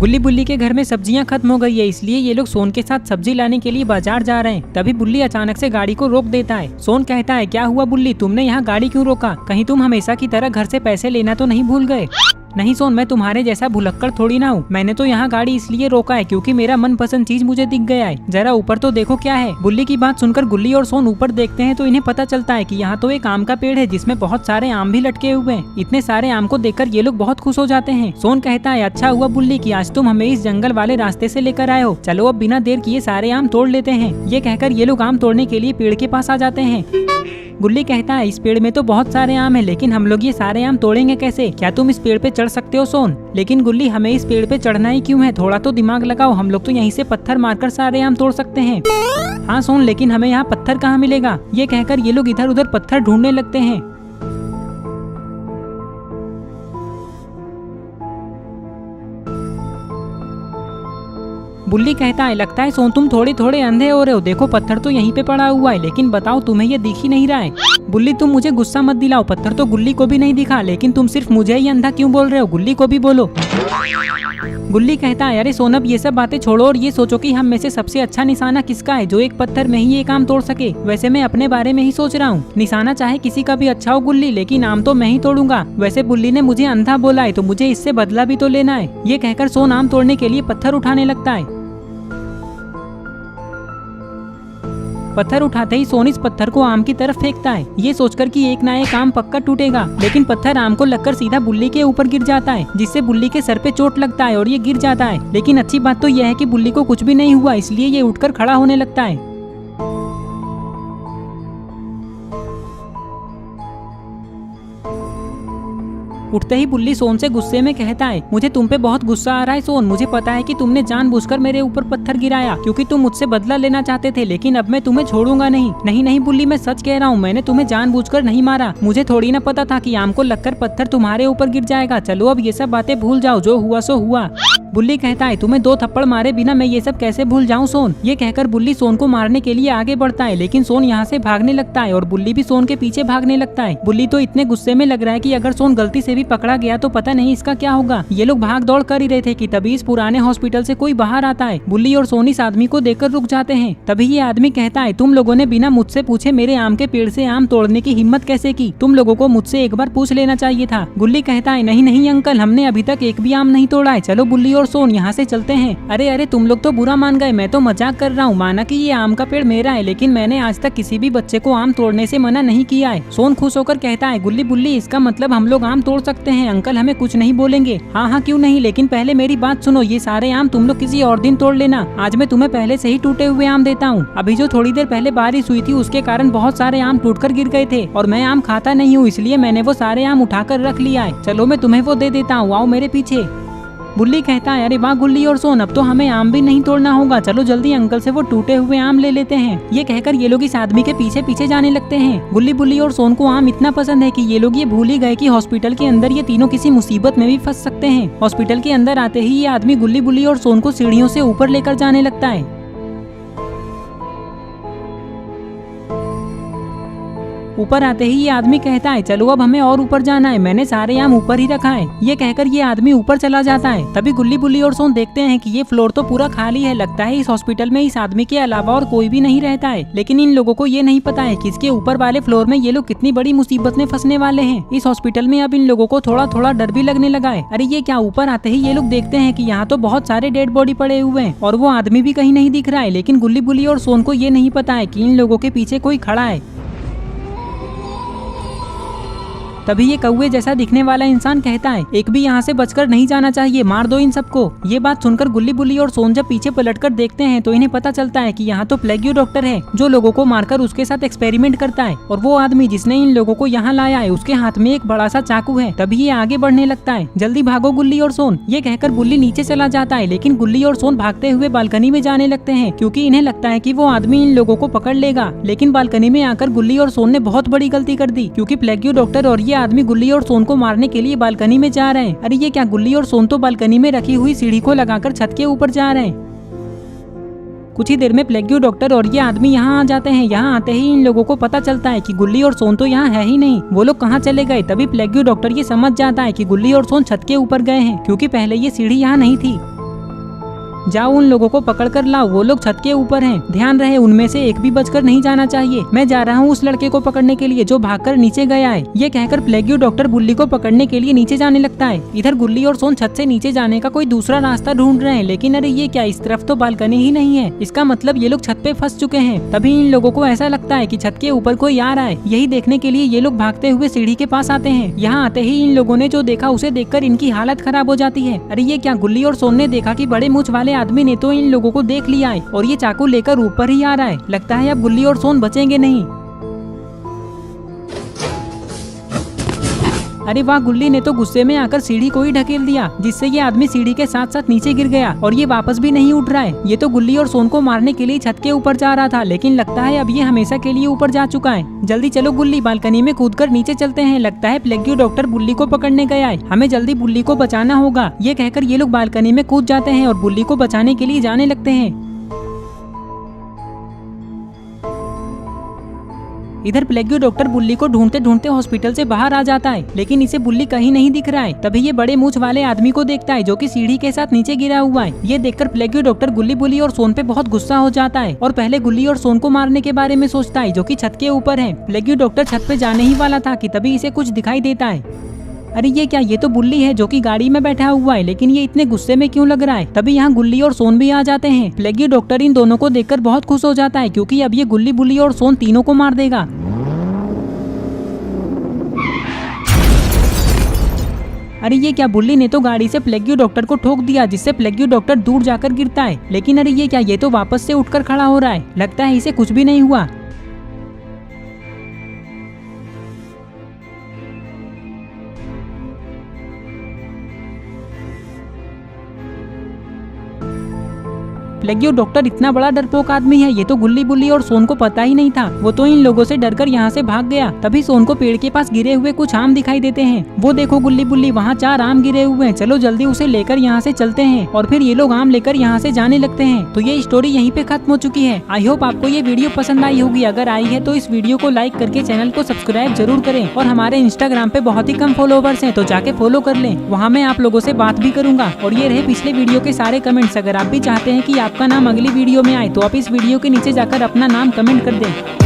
गुल्ली बुल्ली के घर में सब्जियां खत्म हो गई है, इसलिए ये लोग सोन के साथ सब्जी लाने के लिए बाजार जा रहे हैं। तभी बुल्ली अचानक से गाड़ी को रोक देता है। सोन कहता है, क्या हुआ बुल्ली, तुमने यहाँ गाड़ी क्यों रोका? कहीं तुम हमेशा की तरह घर से पैसे लेना तो नहीं भूल गए? नहीं सोन, मैं तुम्हारे जैसा भुलक्कड़ थोड़ी ना हूँ। मैंने तो यहाँ गाड़ी इसलिए रोका है क्योंकि मेरा मनपसंद चीज मुझे दिख गया है। जरा ऊपर तो देखो क्या है। बुल्ली की बात सुनकर गुल्ली और सोन ऊपर देखते हैं तो इन्हें पता चलता है कि यहाँ तो एक आम का पेड़ है जिसमें बहुत सारे आम भी लटके हुए हैं। इतने सारे आम को देखकर ये लोग बहुत खुश हो जाते हैं। सोन कहता है, अच्छा हुआ बुल्ली कि आज तुम हमें इस जंगल वाले रास्ते से लेकर आए हो। चलो अब बिना देर किए सारे आम तोड़ लेते हैं। ये कहकर ये लोग आम तोड़ने के लिए पेड़ के पास आ जाते हैं। गुल्ली कहता है, इस पेड़ में तो बहुत सारे आम हैं, लेकिन हम लोग ये सारे आम तोड़ेंगे कैसे? क्या तुम इस पेड़ पे चढ़ सकते हो सोन? लेकिन गुल्ली, हमें इस पेड़ पे चढ़ना ही क्यों है? थोड़ा तो दिमाग लगाओ, हम लोग तो यहीं से पत्थर मारकर सारे आम तोड़ सकते हैं। हाँ सोन, लेकिन हमें यहाँ पत्थर कहाँ मिलेगा? ये कहकर ये लोग इधर उधर पत्थर ढूंढने लगते हैं। बुल्ली कहता है, लगता है सोन तुम थोड़े थोड़े अंधे हो रहे हो। देखो पत्थर तो यहीं पे पड़ा हुआ है, लेकिन बताओ तुम्हें ये दिख ही नहीं रहा है। बुल्ली, तुम मुझे गुस्सा मत दिलाओ, पत्थर तो गुल्ली को भी नहीं दिखा, लेकिन तुम सिर्फ मुझे ही अंधा क्यों बोल रहे हो? गुल्ली को भी बोलो। गुल्ली कहता है, अरे सोन, अब ये सब बातें छोड़ो और ये सोचो कि हम में से सबसे अच्छा निशाना किसका है जो एक पत्थर में ही एक आम तोड़ सके। वैसे मैं अपने बारे में ही सोच रहा हूँ। निशाना चाहे किसी का भी अच्छा हो गुल्ली, लेकिन आम तो मैं ही तोड़ूंगा। वैसे बुल्ली ने मुझे अंधा बोला है तो मुझे इससे बदला भी तो लेना है। ये कहकर सोन आम तोड़ने के लिए पत्थर उठाने लगता है। पत्थर उठाते ही सोन इस पत्थर को आम की तरफ फेंकता है, ये सोचकर कि एक ना एक आम पक्का टूटेगा। लेकिन पत्थर आम को लगकर सीधा बुल्ली के ऊपर गिर जाता है, जिससे बुल्ली के सर पे चोट लगता है और ये गिर जाता है। लेकिन अच्छी बात तो यह है कि बुल्ली को कुछ भी नहीं हुआ, इसलिए ये उठकर खड़ा होने लगता है। उठते ही बुल्ली सोन से गुस्से में कहता है, मुझे तुम पे बहुत गुस्सा आ रहा है सोन। मुझे पता है कि तुमने जानबूझकर मेरे ऊपर पत्थर गिराया क्योंकि तुम मुझसे बदला लेना चाहते थे, लेकिन अब मैं तुम्हें छोड़ूंगा नहीं। नहीं नहीं बुल्ली, मैं सच कह रहा हूँ, मैंने तुम्हें जानबूझकर नहीं मारा। मुझे थोड़ी ना पता था कि आम को लगकर पत्थर तुम्हारे ऊपर गिर जाएगा। चलो अब ये सब बातें भूल जाओ, जो हुआ सो हुआ। बुल्ली कहता है, तुम्हें 2 थप्पड़ मारे बिना मैं ये सब कैसे भूल जाऊं सोन? ये कहकर बुल्ली सोन को मारने के लिए आगे बढ़ता है, लेकिन सोन यहाँ से भागने लगता है और बुल्ली भी सोन के पीछे भागने लगता है। बुल्ली तो इतने गुस्से में लग रहा है कि अगर सोन गलती से भी पकड़ा गया तो पता नहीं इसका क्या होगा। ये लोग भाग दौड़ कर ही रहे थे कि तभी इस पुराने हॉस्पिटल से कोई बाहर आता है। बुल्ली और सोन इस आदमी को देखकर रुक जाते हैं। तभी ये आदमी कहता है, तुम लोगों ने बिना मुझसे पूछे मेरे आम के पेड़ से आम तोड़ने की हिम्मत कैसे की? तुम लोगों को मुझसे एक बार पूछ लेना चाहिए था। बुल्ली कहता है, नहीं नहीं अंकल, हमने अभी तक एक भी आम नहीं तोड़ा है। चलो बुल्ली और सोन यहाँ से चलते हैं। अरे अरे, तुम लोग तो बुरा मान गए, मैं तो मजाक कर रहा हूँ। माना कि ये आम का पेड़ मेरा है, लेकिन मैंने आज तक किसी भी बच्चे को आम तोड़ने से मना नहीं किया है। सोन खुश होकर कहता है, गुल्ली बुल्ली, इसका मतलब हम लोग आम तोड़ सकते हैं। अंकल हमें कुछ नहीं बोलेंगे। हाँ हाँ क्यों नहीं, लेकिन पहले मेरी बात सुनो। ये सारे आम तुम लोग किसी और दिन तोड़ लेना। आज मैं तुम्हें पहले से ही टूटे हुए आम देता हूँ। अभी जो थोड़ी देर पहले बारिश हुई थी उसके कारण बहुत सारे आम टूटकर गिर गए थे और मैं आम खाता नहीं हूँ, इसलिए मैंने वो सारे आम उठाकर रख लिया है। चलो मैं तुम्हें वो दे देता हूँ, आओ मेरे पीछे। बुल्ली कहता है, अरे वाह गुल्ली और सोन, अब तो हमें आम भी नहीं तोड़ना होगा। चलो जल्दी अंकल से वो टूटे हुए आम ले लेते हैं। ये कहकर ये लोग इस आदमी के पीछे पीछे जाने लगते हैं। गुल्ली बुल्ली और सोन को आम इतना पसंद है कि ये लोग ये भूल ही गए कि हॉस्पिटल के अंदर ये तीनों किसी मुसीबत में भी फंस सकते हैं। हॉस्पिटल के अंदर आते ही ये आदमी गुल्ली बुल्ली और सोन को सीढ़ियों से ऊपर लेकर जाने लगता है। ऊपर आते ही ये आदमी कहता है, चलो अब हमें और ऊपर जाना है, मैंने सारे आम ऊपर ही रखा है। ये कहकर ये आदमी ऊपर चला जाता है। तभी गुल्ली बुल्ली और सोन देखते हैं कि ये फ्लोर तो पूरा खाली है। लगता है इस हॉस्पिटल में इस आदमी के अलावा और कोई भी नहीं रहता है। लेकिन इन लोगों को ये नहीं पता है कि इसके ऊपर वाले फ्लोर में ये लोग कितनी बड़ी मुसीबत में फंसने वाले हैं। इस हॉस्पिटल में अब इन लोगों को थोड़ा थोड़ा डर भी लगने लगा है। अरे ये क्या, ऊपर आते ही ये लोग देखते हैं कि यहाँ तो बहुत सारे डेड बॉडी पड़े हुए हैं और वो आदमी भी कहीं नहीं दिख रहा है। लेकिन गुल्ली बुल्ली और सोन को ये नहीं पता है कि इन लोगों के पीछे कोई खड़ा है। तभी ये कौवे जैसा दिखने वाला इंसान कहता है, एक भी यहाँ से बचकर नहीं जाना चाहिए, मार दो इन सबको। ये बात सुनकर गुल्ली बुल्ली और सोन जब पीछे पलटकर देखते हैं तो इन्हें पता चलता है कि यहाँ तो प्लेग्यू डॉक्टर है जो लोगों को मारकर उसके साथ एक्सपेरिमेंट करता है। और वो आदमी जिसने इन लोगों को यहाँ लाया है उसके हाथ में एक बड़ा सा चाकू है। तभी ये आगे बढ़ने लगता है, जल्दी भागो गुल्ली और सोन। ये कहकर बुल्ली नीचे चला जाता है, लेकिन गुल्ली और सोन भागते हुए बालकनी में जाने लगते हैं क्योंकि इन्हें लगता है कि वो आदमी इन लोगों को पकड़ लेगा। लेकिन बालकनी में आकर गुल्ली और सोन ने बहुत बड़ी गलती कर दी क्योंकि प्लेग्यू डॉक्टर और ये आदमी गुल्ली और सोन को मारने के लिए बालकनी में जा रहे हैं। अरे ये क्या, गुल्ली और सोन तो बालकनी में रखी हुई सीढ़ी को लगाकर छत के ऊपर जा रहे हैं। कुछ ही देर में प्लेग्यू डॉक्टर और ये आदमी यहाँ आ जाते हैं। यहाँ आते ही इन लोगों को पता चलता है कि गुल्ली और सोन तो यहाँ है ही नहीं, वो लोग कहाँ चले गए। तभी प्लेग्यू डॉक्टर ये समझ जाता है कि गुल्ली और सोन छत के ऊपर गए हैं क्योंकि पहले ये सीढ़ी यहाँ नहीं थी। जाओ उन लोगों को पकड़ कर लाओ, वो लोग छत के ऊपर हैं। ध्यान रहे उनमें से एक भी बचकर नहीं जाना चाहिए। मैं जा रहा हूँ उस लड़के को पकड़ने के लिए जो भागकर नीचे गया है। ये कहकर प्लेग्यू डॉक्टर बुल्ली को पकड़ने के लिए नीचे जाने लगता है। इधर गुल्ली और सोन छत से नीचे जाने का कोई दूसरा रास्ता ढूंढ रहे हैं, लेकिन अरे ये क्या, इस तरफ तो बालकनी ही नहीं है। इसका मतलब ये लोग छत पे फंस चुके हैं। तभी इन लोगों को ऐसा लगता है कि छत के ऊपर कोई आ रहा है। यही देखने के लिए ये लोग भागते हुए सीढ़ी के पास आते हैं। यहाँ आते ही इन लोगों ने जो देखा उसे देखकर इनकी हालत खराब हो जाती है। अरे ये क्या, गुल्ली और सोन ने देखा कि बड़े मूंछ वाले आदमी ने तो इन लोगों को देख लिया है और ये चाकू लेकर ऊपर ही आ रहा है। लगता है अब गुल्ली और सोन बचेंगे नहीं। अरे वाह, गुल्ली ने तो गुस्से में आकर सीढ़ी को ही ढकेल दिया, जिससे ये आदमी सीढ़ी के साथ साथ नीचे गिर गया और ये वापस भी नहीं उठ रहा है। ये तो गुल्ली और सोन को मारने के लिए छत के ऊपर जा रहा था, लेकिन लगता है अब ये हमेशा के लिए ऊपर जा चुका है। जल्दी चलो गुल्ली, बालकनी में कूदकर नीचे चलते हैं। लगता है प्लेग्यू डॉक्टर बुल्ली को पकड़ने गया है, हमें जल्दी बुल्ली को बचाना होगा। ये कहकर ये लोग बालकनी में कूद जाते हैं और बुल्ली को बचाने के लिए जाने लगते हैं। इधर प्लेग्यू डॉक्टर बुल्ली को ढूंढते ढूंढते हॉस्पिटल से बाहर आ जाता है, लेकिन इसे बुल्ली कहीं नहीं दिख रहा है। तभी ये बड़े मूंछ वाले आदमी को देखता है जो कि सीढ़ी के साथ नीचे गिरा हुआ है। ये देखकर प्लेग्यू डॉक्टर गुल्ली, बुल्ली और सोन पे बहुत गुस्सा हो जाता है और पहले गुल्ली और सोन को मारने के बारे में सोचता है जो कि छत के ऊपर है। प्लेग्यू डॉक्टर छत पे जाने ही वाला था कि तभी इसे कुछ दिखाई देता है। अरे ये क्या, ये तो बुल्ली है जो कि गाड़ी में बैठा हुआ है, लेकिन ये इतने गुस्से में क्यों लग रहा है। तभी यहाँ गुल्ली और सोन भी आ जाते हैं। प्लेग्यू डॉक्टर इन दोनों को देखकर बहुत खुश हो जाता है क्योंकि अब ये गुल्ली, बुल्ली और सोन तीनों को मार देगा। अरे ये क्या, बुल्ली ने तो गाड़ी से प्लेग्यू डॉक्टर को ठोक दिया, जिससे प्लेग्यू डॉक्टर दूर जाकर गिरता है। लेकिन अरे ये क्या, ये तो वापस से उठकर खड़ा हो रहा है। लगता है इसे कुछ भी नहीं हुआ। प्लेग्यू डॉक्टर इतना बड़ा डरपोक आदमी है, ये तो गुल्ली, बुल्ली और सोन को पता ही नहीं था। वो तो इन लोगों से डरकर यहाँ से भाग गया। तभी सोन को पेड़ के पास गिरे हुए कुछ आम दिखाई देते हैं। वो देखो गुल्ली, बुल्ली, वहाँ 4 आम गिरे हुए हैं। चलो जल्दी उसे लेकर यहाँ से चलते हैं। और फिर ये लोग आम लेकर यहाँ से जाने लगते हैं। तो ये स्टोरी यहीं पे खत्म हो चुकी है। आई होप आपको ये वीडियो पसंद आई होगी। अगर आई है तो इस वीडियो को लाइक करके चैनल को सब्सक्राइब जरूर करें। और हमारे इंस्टाग्राम पे बहुत ही कम फॉलोवर्स हैं, तो जाके फॉलो कर लें। वहाँ मैं आप लोगों से बात भी करूंगा। और ये रहे पिछले वीडियो के सारे कमेंट्स। अगर आप भी चाहते हैं कि आपका नाम अगली वीडियो में आए तो आप इस वीडियो के नीचे जाकर अपना नाम कमेंट कर दें।